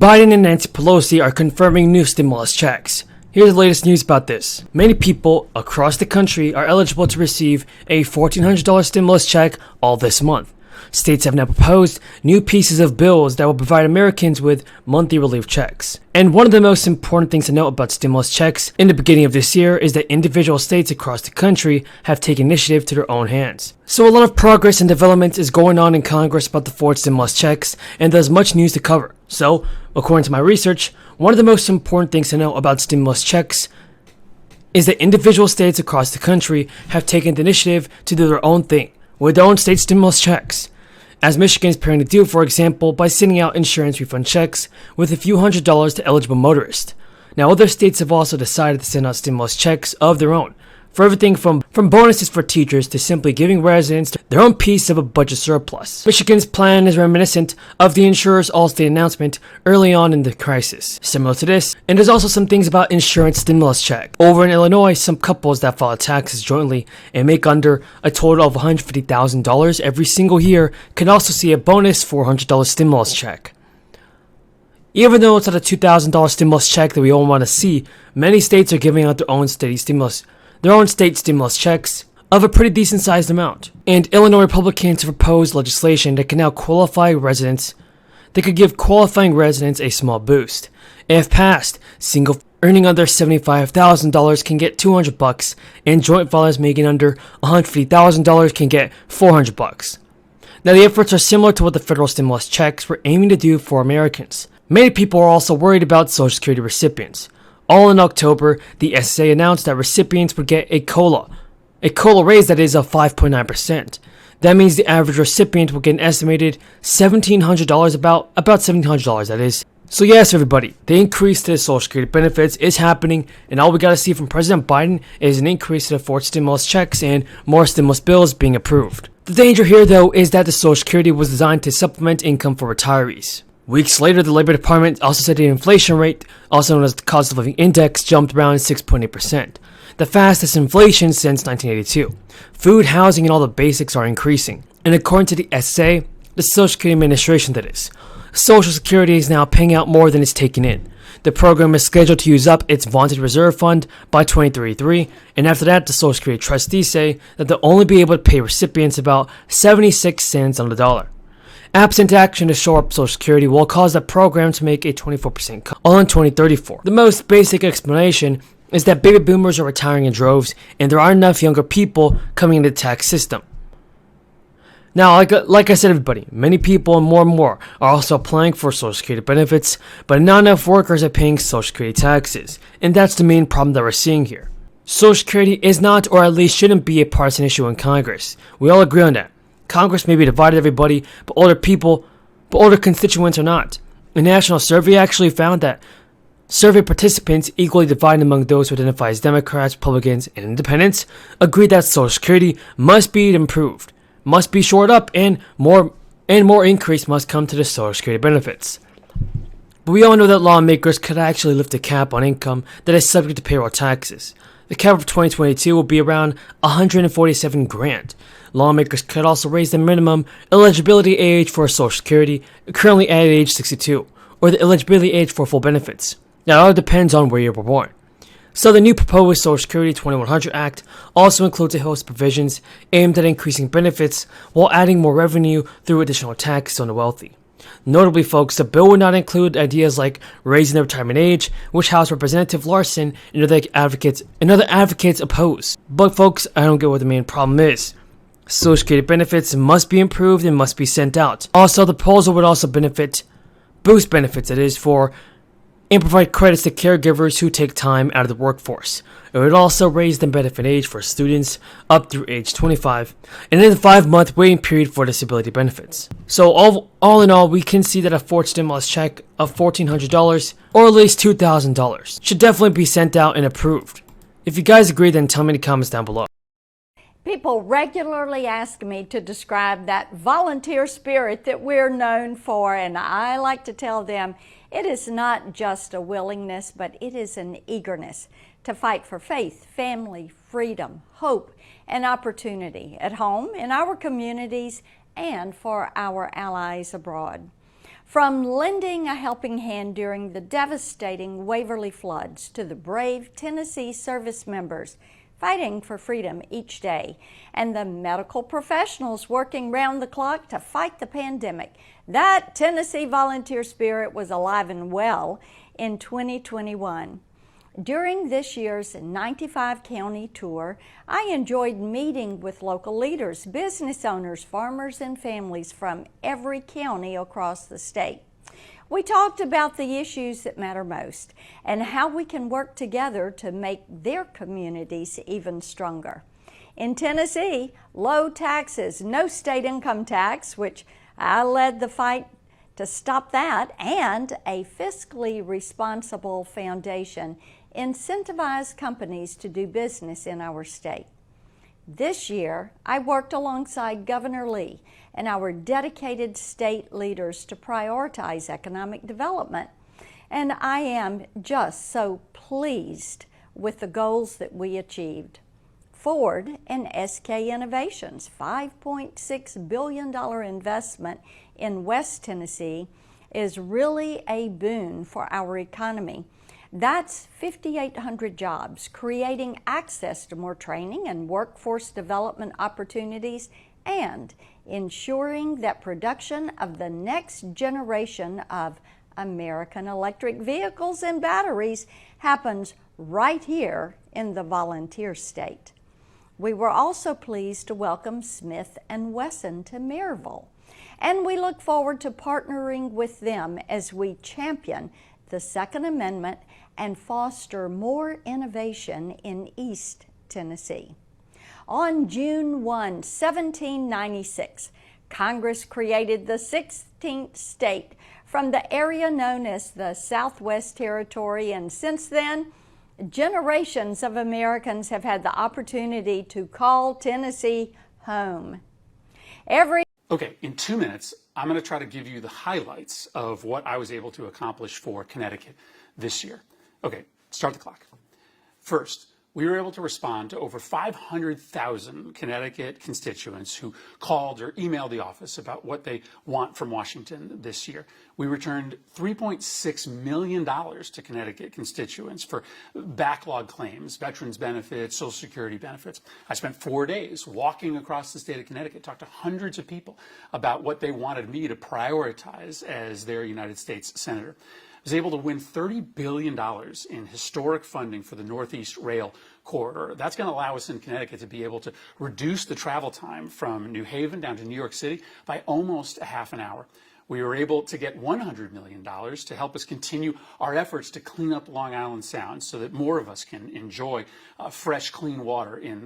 Biden and Nancy Pelosi are confirming new stimulus checks. Here's the latest news about this. Many people across the country are eligible to receive a $1,400 stimulus check all this month. States have now proposed new pieces of bills that will provide Americans with monthly relief checks. And one of the most important things to note about stimulus checks in the beginning of this year is that individual states across the country have taken initiative to their own hands. So a lot of progress and development is going on in Congress about the fourth stimulus checks, and there's much news to cover. So, according to my research, one of the most important things to know about stimulus checks is that individual states across the country have taken the initiative to do their own thing with their own state stimulus checks, as Michigan is preparing to do, for example, by sending out insurance refund checks with a few $100s to eligible motorists. Now, other states have also decided to send out stimulus checks of their own, for everything from bonuses for teachers to simply giving residents their own piece of a budget surplus. Michigan's plan is reminiscent of the insurer's Allstate announcement early on in the crisis. Similar to this, and there's also some things about insurance stimulus check. Over in Illinois, some couples that file taxes jointly and make under a total of $150,000 every single year can also see a bonus $400 stimulus check. Even though it's not a $2,000 stimulus check that we all want to see, many states are giving out their own state stimulus checks of a pretty decent sized amount. And Illinois Republicans have proposed legislation that can now give qualifying residents a small boost. If passed, single earning under $75,000 can get $200, and joint filers making under $150,000 can get $400. Now, the efforts are similar to what the federal stimulus checks were aiming to do for Americans. Many people are also worried about Social Security recipients. All in October, the SSA announced that recipients would get a COLA raise that is of 5.9%. That means the average recipient will get an estimated $1,700, about $1,700 that is. So yes, everybody, the increase to the Social Security benefits is happening, and all we gotta see from President Biden is an increase to the fourth stimulus checks and more stimulus bills being approved. The danger here, though, is that the Social Security was designed to supplement income for retirees. Weeks later, the Labor Department also said the inflation rate, also known as the cost of living index, jumped around 6.8%, the fastest inflation since 1982. Food, housing, and all the basics are increasing. And according to the SSA, the Social Security Administration that is, Social Security is now paying out more than it's taking in. The program is scheduled to use up its vaunted reserve fund by 2033, and after that, the Social Security trustees say that they'll only be able to pay recipients about 76 cents on the dollar. Absent action to shore up Social Security will cause the program to make a 24% cut, all in 2034. The most basic explanation is that baby boomers are retiring in droves, and there aren't enough younger people coming into the tax system. Now, like I said, everybody, many people and more are also applying for Social Security benefits, but not enough workers are paying Social Security taxes, and that's the main problem that we're seeing here. Social Security is not, or at least shouldn't be, a partisan issue in Congress. We all agree on that. Congress may be divided, everybody, but older constituents are not. A national survey actually found that survey participants, equally divided among those who identify as Democrats, Republicans, and Independents, agreed that Social Security must be improved, must be shored up, and more increase must come to the Social Security benefits. But we all know that lawmakers could actually lift a cap on income that is subject to payroll taxes. The cap for 2022 will be around $147,000. Lawmakers could also raise the minimum eligibility age for Social Security, currently at age 62, or the eligibility age for full benefits. Now, it all depends on where you were born. So the new proposed Social Security 2100 Act also includes a host of provisions aimed at increasing benefits while adding more revenue through additional taxes on the wealthy. Notably, folks, the bill would not include ideas like raising the retirement age, which House Representative Larson and other advocates oppose. But folks, I don't get what the main problem is. Social Security benefits must be improved and must be sent out. Also, the proposal would also boost benefits, that is, and provide credits to caregivers who take time out of the workforce. It would also raise the benefit age for students up through age 25, and then the 5-month waiting period for disability benefits. So all in all, we can see that a fourth stimulus check of $1,400, or at least $2,000, should definitely be sent out and approved. If you guys agree, then tell me in the comments down below. People regularly ask me to describe that volunteer spirit that we're known for, and I like to tell them it is not just a willingness, but it is an eagerness to fight for faith, family, freedom, hope, and opportunity at home, in our communities, and for our allies abroad. From lending a helping hand during the devastating Waverly floods to the brave Tennessee service members fighting for freedom each day, and the medical professionals working round the clock to fight the pandemic, that Tennessee volunteer spirit was alive and well in 2021. During this year's 95-county tour, I enjoyed meeting with local leaders, business owners, farmers, and families from every county across the state. We talked about the issues that matter most and how we can work together to make their communities even stronger. In Tennessee, low taxes, no state income tax, which I led the fight to stop that, and a fiscally responsible foundation incentivize companies to do business in our state. This year, I worked alongside Governor Lee and our dedicated state leaders to prioritize economic development, and I am just so pleased with the goals that we achieved. Ford and SK Innovations' $5.6 billion investment in West Tennessee is really a boon for our economy. That's 5,800 jobs, creating access to more training and workforce development opportunities, and ensuring that production of the next generation of American electric vehicles and batteries happens right here in the volunteer state. We were also pleased to welcome Smith & Wesson to Maryville, and we look forward to partnering with them as we champion the Second Amendment and foster more innovation in East Tennessee. On June 1, 1796, Congress created the 16th state from the area known as the Southwest Territory, and since then, generations of Americans have had the opportunity to call Tennessee home. Okay, in 2 minutes, I'm going to try to give you the highlights of what I was able to accomplish for Connecticut this year. Okay, start the clock. First, we were able to respond to over 500,000 Connecticut constituents who called or emailed the office about what they want from Washington this year. We returned $3.6 million to Connecticut constituents for backlog claims, veterans benefits, Social Security benefits. I spent 4 days walking across the state of Connecticut, talked to hundreds of people about what they wanted me to prioritize as their United States Senator. Was able to win $30 billion in historic funding for the Northeast Rail Corridor. That's going to allow us in Connecticut to be able to reduce the travel time from New Haven down to New York City by almost a half an hour. We were able to get $100 million to help us continue our efforts to clean up Long Island Sound so that more of us can enjoy fresh, clean water in